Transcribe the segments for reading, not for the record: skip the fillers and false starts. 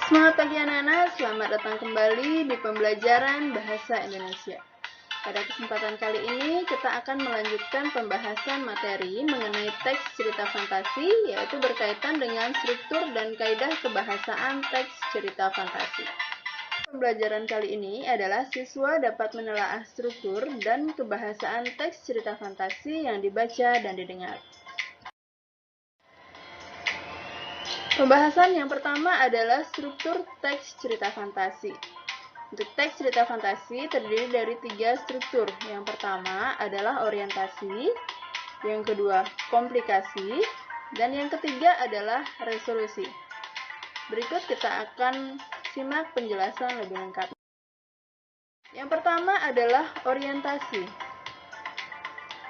Semangat pagi anak-anak, selamat datang kembali di pembelajaran Bahasa Indonesia. Pada kesempatan kali ini, kita akan melanjutkan pembahasan materi mengenai teks cerita fantasi, yaitu berkaitan dengan struktur dan kaidah kebahasaan teks cerita fantasi. Pembelajaran kali ini adalah siswa dapat menelaah struktur dan kebahasaan teks cerita fantasi yang dibaca dan didengar. Pembahasan yang pertama adalah struktur teks cerita fantasi. Untuk teks cerita fantasi terdiri dari 3 struktur. Yang pertama adalah orientasi, yang kedua komplikasi, dan yang ketiga adalah resolusi. Berikut kita akan simak penjelasan lebih lengkap. Yang pertama adalah orientasi.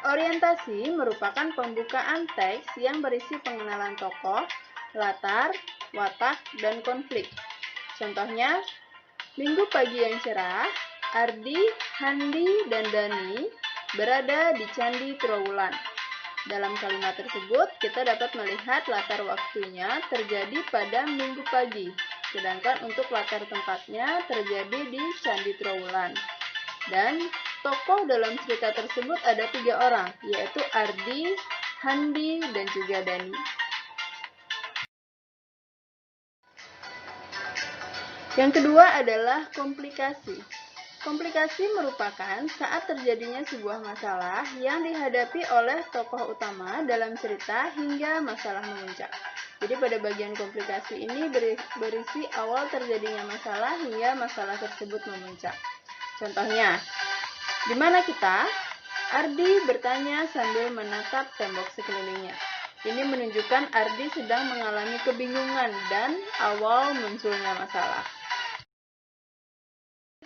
Orientasi merupakan pembukaan teks yang berisi pengenalan tokoh, latar, watak, dan konflik. Contohnya, minggu pagi yang cerah, Ardi, Handi, dan Dani berada di Candi Trowulan. Dalam kalimat tersebut, kita dapat melihat latar waktunya terjadi pada minggu pagi, sedangkan untuk latar tempatnya terjadi di Candi Trowulan. Dan tokoh dalam cerita tersebut ada 3 orang, yaitu Ardi, Handi, dan juga Dani. Yang kedua adalah komplikasi. Komplikasi merupakan saat terjadinya sebuah masalah yang dihadapi oleh tokoh utama dalam cerita hingga masalah memuncak. Jadi pada bagian komplikasi ini berisi awal terjadinya masalah hingga masalah tersebut memuncak. Contohnya, di mana kita? Ardi bertanya sambil menatap tembok sekelilingnya. Ini menunjukkan Ardi sedang mengalami kebingungan dan awal munculnya masalah.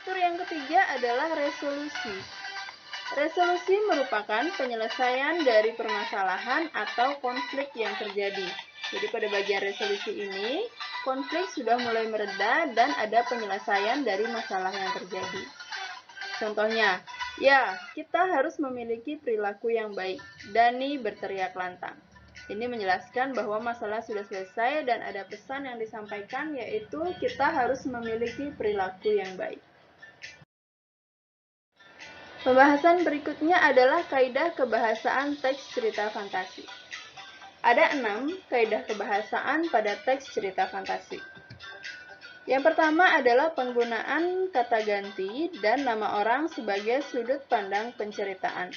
Struktur yang ketiga adalah resolusi. Resolusi merupakan penyelesaian dari permasalahan atau konflik yang terjadi. Jadi pada bagian resolusi ini, konflik sudah mulai mereda dan ada penyelesaian dari masalah yang terjadi. Contohnya, ya, kita harus memiliki perilaku yang baik. Dani berteriak lantang. Ini menjelaskan bahwa masalah sudah selesai dan ada pesan yang disampaikan, yaitu kita harus memiliki perilaku yang baik. Pembahasan berikutnya adalah kaidah kebahasaan teks cerita fantasi. Ada 6 kaidah kebahasaan pada teks cerita fantasi. Yang pertama adalah penggunaan kata ganti dan nama orang sebagai sudut pandang penceritaan.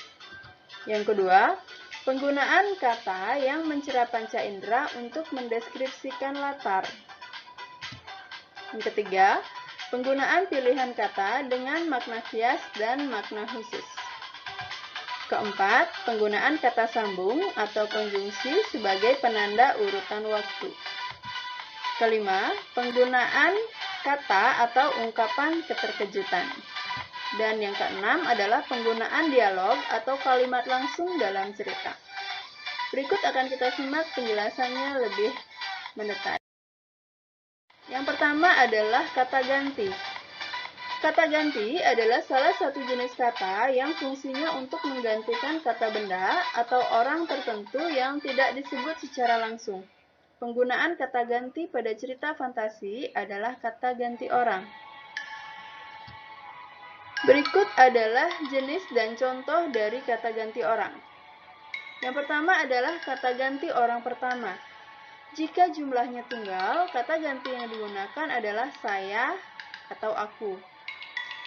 Yang kedua, penggunaan kata yang mencera panca indera untuk mendeskripsikan latar. Yang ketiga, penggunaan pilihan kata dengan makna kias dan makna khusus. Keempat, penggunaan kata sambung atau konjungsi sebagai penanda urutan waktu. Kelima, penggunaan kata atau ungkapan keterkejutan. Dan yang keenam adalah penggunaan dialog atau kalimat langsung dalam cerita. Berikut akan kita simak penjelasannya lebih mendetail. Yang pertama adalah kata ganti. Kata ganti adalah salah satu jenis kata yang fungsinya untuk menggantikan kata benda atau orang tertentu yang tidak disebut secara langsung. Penggunaan kata ganti pada cerita fantasi adalah kata ganti orang. Berikut adalah jenis dan contoh dari kata ganti orang. Yang pertama adalah kata ganti orang pertama. Jika jumlahnya tunggal, kata ganti yang digunakan adalah saya atau aku.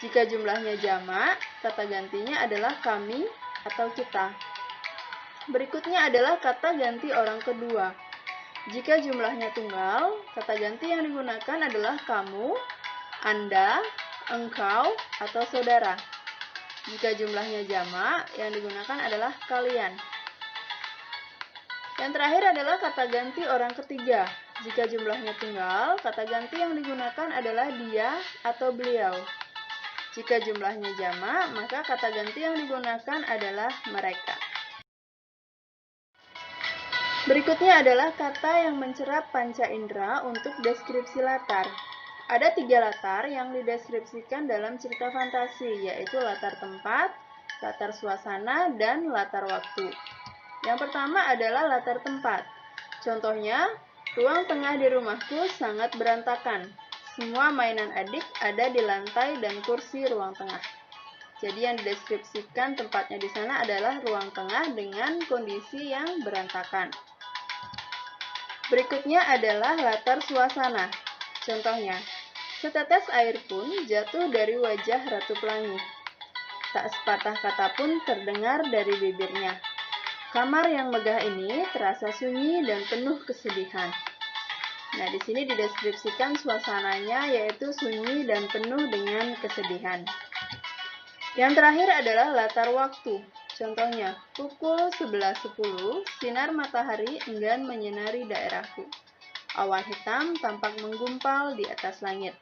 Jika jumlahnya jamak, kata gantinya adalah kami atau kita. Berikutnya adalah kata ganti orang kedua. Jika jumlahnya tunggal, kata ganti yang digunakan adalah kamu, Anda, engkau, atau saudara. Jika jumlahnya jamak, yang digunakan adalah kalian. Yang terakhir adalah kata ganti orang ketiga. Jika jumlahnya tunggal, kata ganti yang digunakan adalah dia atau beliau. Jika jumlahnya jamak, maka kata ganti yang digunakan adalah mereka. Berikutnya adalah kata yang mencerap panca indera untuk deskripsi latar. Ada 3 latar yang dideskripsikan dalam cerita fantasi, yaitu latar tempat, latar suasana, dan latar waktu. Yang pertama adalah latar tempat. Contohnya, ruang tengah di rumahku sangat berantakan. Semua mainan adik ada di lantai dan kursi ruang tengah. Jadi yang dideskripsikan tempatnya di sana adalah ruang tengah dengan kondisi yang berantakan. Berikutnya adalah latar suasana. Contohnya, setetes air pun jatuh dari wajah Ratu Pelangi. Tak sepatah kata pun terdengar dari bibirnya. Kamar yang megah ini terasa sunyi dan penuh kesedihan. Nah, di sini dideskripsikan suasananya yaitu sunyi dan penuh dengan kesedihan. Yang terakhir adalah latar waktu. Contohnya, pukul 11.10, sinar matahari enggan menyinari daerahku. Awan hitam tampak menggumpal di atas langit.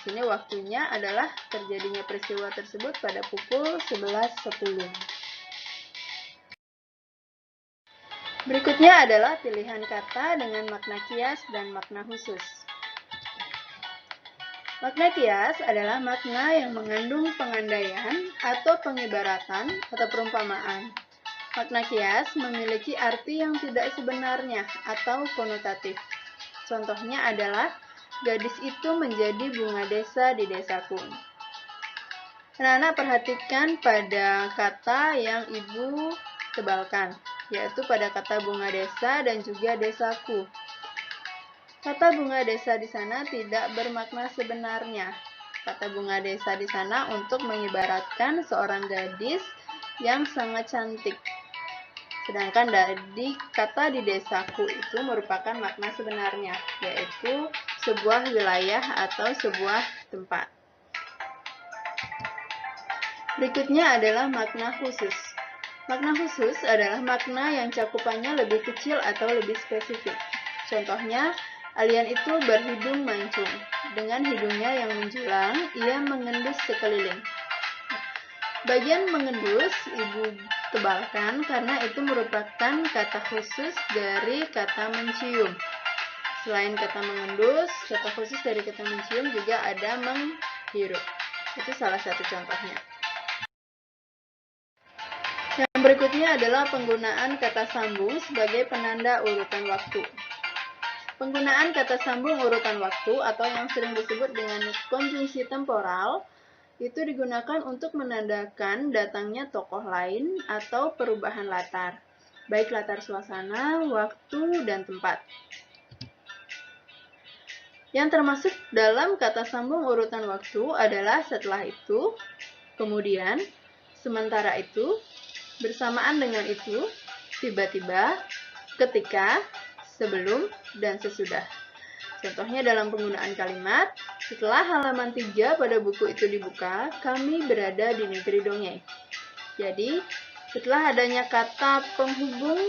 Di sini waktunya adalah terjadinya peristiwa tersebut pada pukul 11.10. Berikutnya adalah pilihan kata dengan makna kias dan makna khusus. Makna kias adalah makna yang mengandung pengandaian atau pengibaratan atau perumpamaan. Makna kias memiliki arti yang tidak sebenarnya atau konotatif. Contohnya adalah, gadis itu menjadi bunga desa di desaku. Anak-anak perhatikan pada kata yang ibu tebalkan, yaitu pada kata bunga desa dan juga desaku. Kata bunga desa di sana tidak bermakna sebenarnya. Kata bunga desa di sana untuk mengibaratkan seorang gadis yang sangat cantik. Sedangkan dari kata di desaku itu merupakan makna sebenarnya, yaitu sebuah wilayah atau sebuah tempat. Berikutnya adalah makna khusus. Makna khusus adalah makna yang cakupannya lebih kecil atau lebih spesifik. Contohnya, alien itu berhidung mancung. Dengan hidungnya yang menjulang, ia mengendus sekeliling. Bagian mengendus ibu tebalkan karena itu merupakan kata khusus dari kata mencium. Selain kata mengendus, kata khusus dari kata mencium juga ada menghirup. Itu salah satu contohnya. Yang berikutnya adalah penggunaan kata sambung sebagai penanda urutan waktu. Penggunaan kata sambung urutan waktu atau yang sering disebut dengan konjungsi temporal itu digunakan untuk menandakan datangnya tokoh lain atau perubahan latar, baik latar suasana, waktu, dan tempat. Yang termasuk dalam kata sambung urutan waktu adalah setelah itu, kemudian, sementara itu, bersamaan dengan itu, tiba-tiba, ketika, sebelum, dan sesudah. Contohnya dalam penggunaan kalimat, setelah halaman 3 pada buku itu dibuka, kami berada di negeri dongeng. Jadi, setelah adanya kata penghubung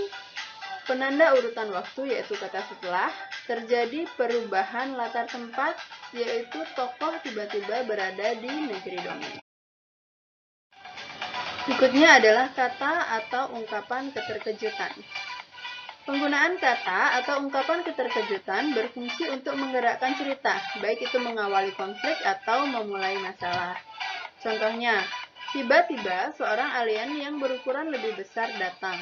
penanda urutan waktu, yaitu kata setelah, terjadi perubahan latar tempat, yaitu tokoh tiba-tiba berada di negeri dongeng. Berikutnya adalah kata atau ungkapan keterkejutan. Penggunaan kata atau ungkapan keterkejutan berfungsi untuk menggerakkan cerita, baik itu mengawali konflik atau memulai masalah. Contohnya, tiba-tiba seorang alien yang berukuran lebih besar datang.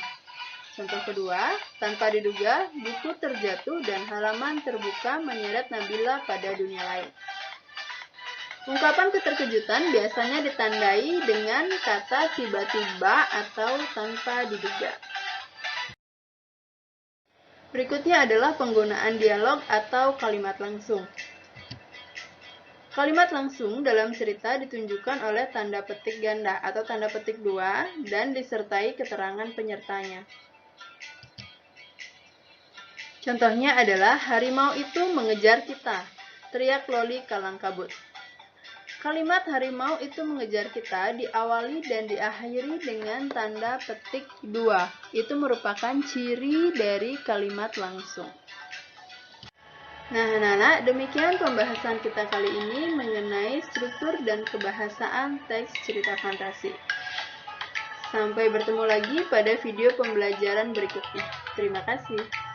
Contoh kedua, tanpa diduga, buku terjatuh dan halaman terbuka menyeret Nabila pada dunia lain. Ungkapan keterkejutan biasanya ditandai dengan kata tiba-tiba atau tanpa diduga. Berikutnya adalah penggunaan dialog atau kalimat langsung. Kalimat langsung dalam cerita ditunjukkan oleh tanda petik ganda atau tanda petik 2 dan disertai keterangan penyertanya. Contohnya adalah harimau itu mengejar kita, teriak Loli kalang kabut. Kalimat harimau itu mengejar kita diawali dan diakhiri dengan tanda petik 2. Itu merupakan ciri dari kalimat langsung. Nah, anak-anak, demikian pembahasan kita kali ini mengenai struktur dan kebahasaan teks cerita fantasi. Sampai bertemu lagi pada video pembelajaran berikutnya. Terima kasih.